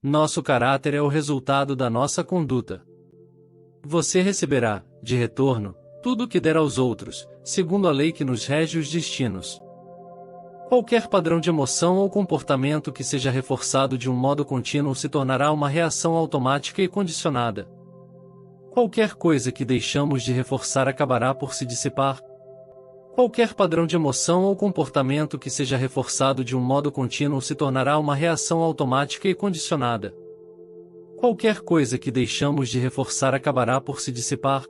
Nosso caráter é o resultado da nossa conduta. Você receberá, de retorno, tudo o que der aos outros, segundo a lei que nos rege os destinos. Qualquer padrão de emoção ou comportamento que seja reforçado de um modo contínuo se tornará uma reação automática e condicionada. Qualquer coisa que deixamos de reforçar acabará por se dissipar. Qualquer padrão de emoção ou comportamento que seja reforçado de um modo contínuo se tornará uma reação automática e condicionada. Qualquer coisa que deixamos de reforçar acabará por se dissipar.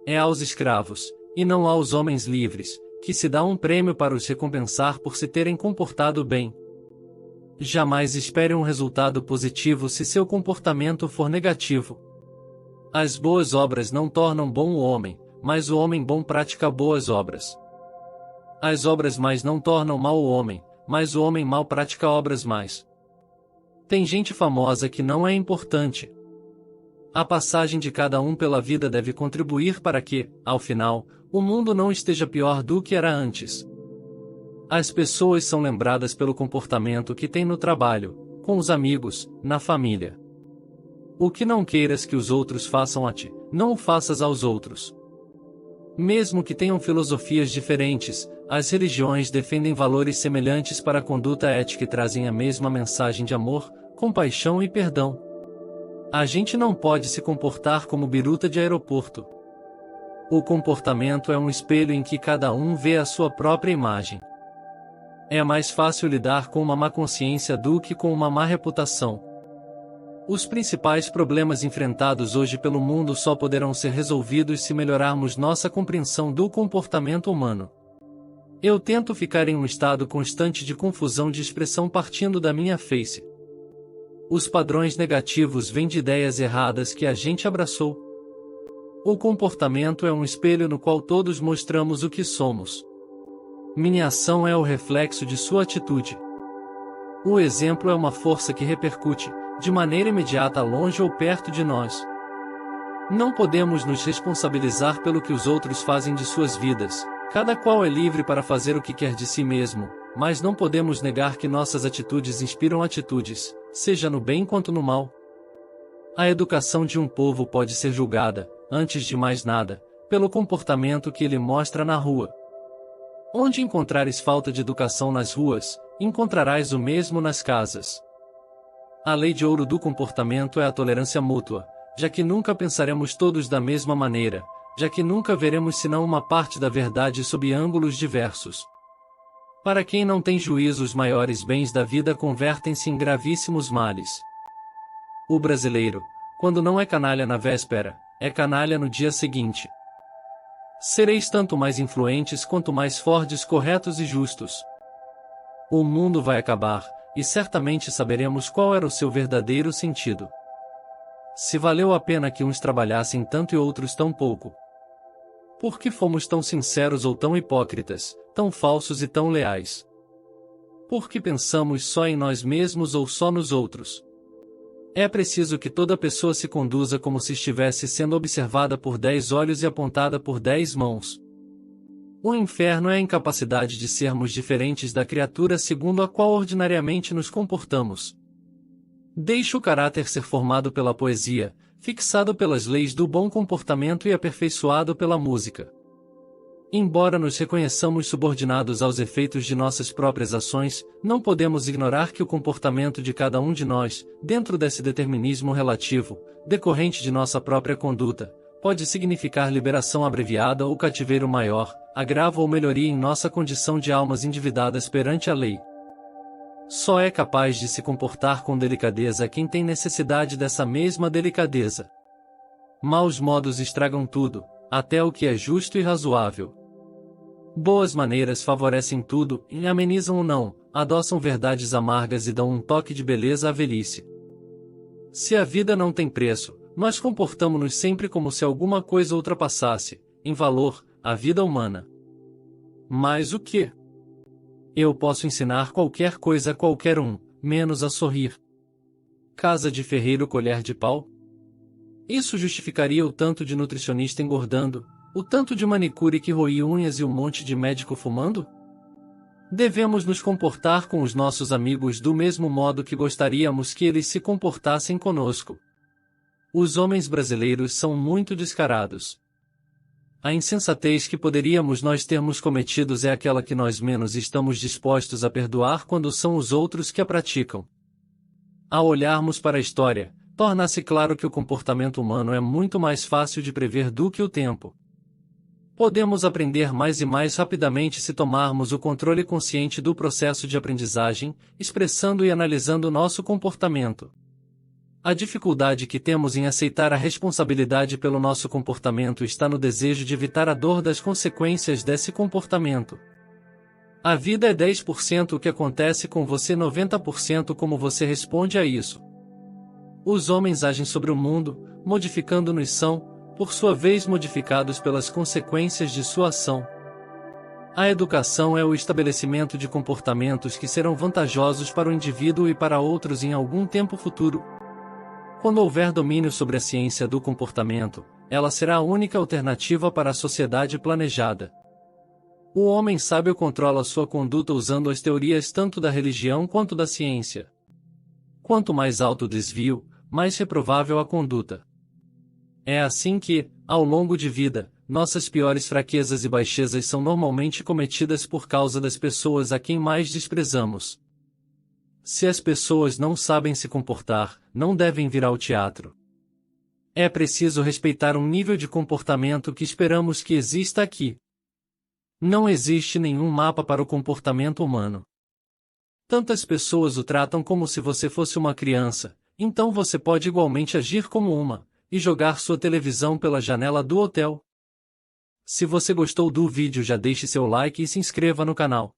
É aos escravos, e não aos homens livres, que se dá um prêmio para os recompensar por se terem comportado bem. Jamais espere um resultado positivo se seu comportamento for negativo. As boas obras não tornam bom o homem, mas o homem bom pratica boas obras. As obras más não tornam mal o homem, mas o homem mau pratica obras más. Tem gente famosa que não é importante. A passagem de cada um pela vida deve contribuir para que, ao final, o mundo não esteja pior do que era antes. As pessoas são lembradas pelo comportamento que têm no trabalho, com os amigos, na família. O que não queiras que os outros façam a ti, não o faças aos outros. Mesmo que tenham filosofias diferentes, as religiões defendem valores semelhantes para a conduta ética e trazem a mesma mensagem de amor, compaixão e perdão. A gente não pode se comportar como biruta de aeroporto. O comportamento é um espelho em que cada um vê a sua própria imagem. É mais fácil lidar com uma má consciência do que com uma má reputação. Os principais problemas enfrentados hoje pelo mundo só poderão ser resolvidos se melhorarmos nossa compreensão do comportamento humano. Eu tento ficar em um estado constante de confusão de expressão partindo da minha face. Os padrões negativos vêm de ideias erradas que a gente abraçou. O comportamento é um espelho no qual todos mostramos o que somos. Minha ação é o reflexo de sua atitude. O exemplo é uma força que repercute, de maneira imediata longe ou perto de nós. Não podemos nos responsabilizar pelo que os outros fazem de suas vidas, cada qual é livre para fazer o que quer de si mesmo, mas não podemos negar que nossas atitudes inspiram atitudes, seja no bem quanto no mal. A educação de um povo pode ser julgada, antes de mais nada, pelo comportamento que ele mostra na rua. Onde encontrares falta de educação nas ruas, encontrarás o mesmo nas casas. A lei de ouro do comportamento é a tolerância mútua, já que nunca pensaremos todos da mesma maneira, já que nunca veremos senão uma parte da verdade sob ângulos diversos. Para quem não tem juízo, os maiores bens da vida convertem-se em gravíssimos males. O brasileiro, quando não é canalha na véspera, é canalha no dia seguinte. Sereis tanto mais influentes quanto mais fortes, corretos e justos. O mundo vai acabar, e certamente saberemos qual era o seu verdadeiro sentido. Se valeu a pena que uns trabalhassem tanto e outros tão pouco. Por que fomos tão sinceros ou tão hipócritas, tão falsos e tão leais? Por que pensamos só em nós mesmos ou só nos outros? É preciso que toda pessoa se conduza como se estivesse sendo observada por 10 olhos e apontada por 10 mãos. O inferno é a incapacidade de sermos diferentes da criatura segundo a qual ordinariamente nos comportamos. Deixe o caráter ser formado pela poesia, fixado pelas leis do bom comportamento e aperfeiçoado pela música. Embora nos reconheçamos subordinados aos efeitos de nossas próprias ações, não podemos ignorar que o comportamento de cada um de nós, dentro desse determinismo relativo, decorrente de nossa própria conduta, pode significar liberação abreviada ou cativeiro maior, agravo ou melhoria em nossa condição de almas endividadas perante a lei. Só é capaz de se comportar com delicadeza quem tem necessidade dessa mesma delicadeza. Maus modos estragam tudo, até o que é justo e razoável. Boas maneiras favorecem tudo, e amenizam o não, adoçam verdades amargas e dão um toque de beleza à velhice. Se a vida não tem preço, nós comportamo-nos sempre como se alguma coisa ultrapassasse, em valor, a vida humana. Mas o quê? Eu posso ensinar qualquer coisa a qualquer um, menos a sorrir. Casa de ferreiro, colher de pau? Isso justificaria o tanto de nutricionista engordando, o tanto de manicure que roía unhas e um monte de médico fumando? Devemos nos comportar com os nossos amigos do mesmo modo que gostaríamos que eles se comportassem conosco. Os homens brasileiros são muito descarados. A insensatez que poderíamos nós termos cometidos é aquela que nós menos estamos dispostos a perdoar quando são os outros que a praticam. Ao olharmos para a história, torna-se claro que o comportamento humano é muito mais fácil de prever do que o tempo. Podemos aprender mais e mais rapidamente se tomarmos o controle consciente do processo de aprendizagem, expressando e analisando nosso comportamento. A dificuldade que temos em aceitar a responsabilidade pelo nosso comportamento está no desejo de evitar a dor das consequências desse comportamento. A vida é 10% o que acontece com você, 90% como você responde a isso. Os homens agem sobre o mundo, modificando-nos e são, por sua vez, modificados pelas consequências de sua ação. A educação é o estabelecimento de comportamentos que serão vantajosos para o indivíduo e para outros em algum tempo futuro. Quando houver domínio sobre a ciência do comportamento, ela será a única alternativa para a sociedade planejada. O homem sábio controla sua conduta usando as teorias tanto da religião quanto da ciência. Quanto mais alto o desvio, mais reprovável a conduta. É assim que, ao longo de vida, nossas piores fraquezas e baixezas são normalmente cometidas por causa das pessoas a quem mais desprezamos. Se as pessoas não sabem se comportar, não devem vir ao teatro. É preciso respeitar um nível de comportamento que esperamos que exista aqui. Não existe nenhum mapa para o comportamento humano. Tantas pessoas o tratam como se você fosse uma criança, então você pode igualmente agir como uma, e jogar sua televisão pela janela do hotel. Se você gostou do vídeo, já deixe seu like e se inscreva no canal.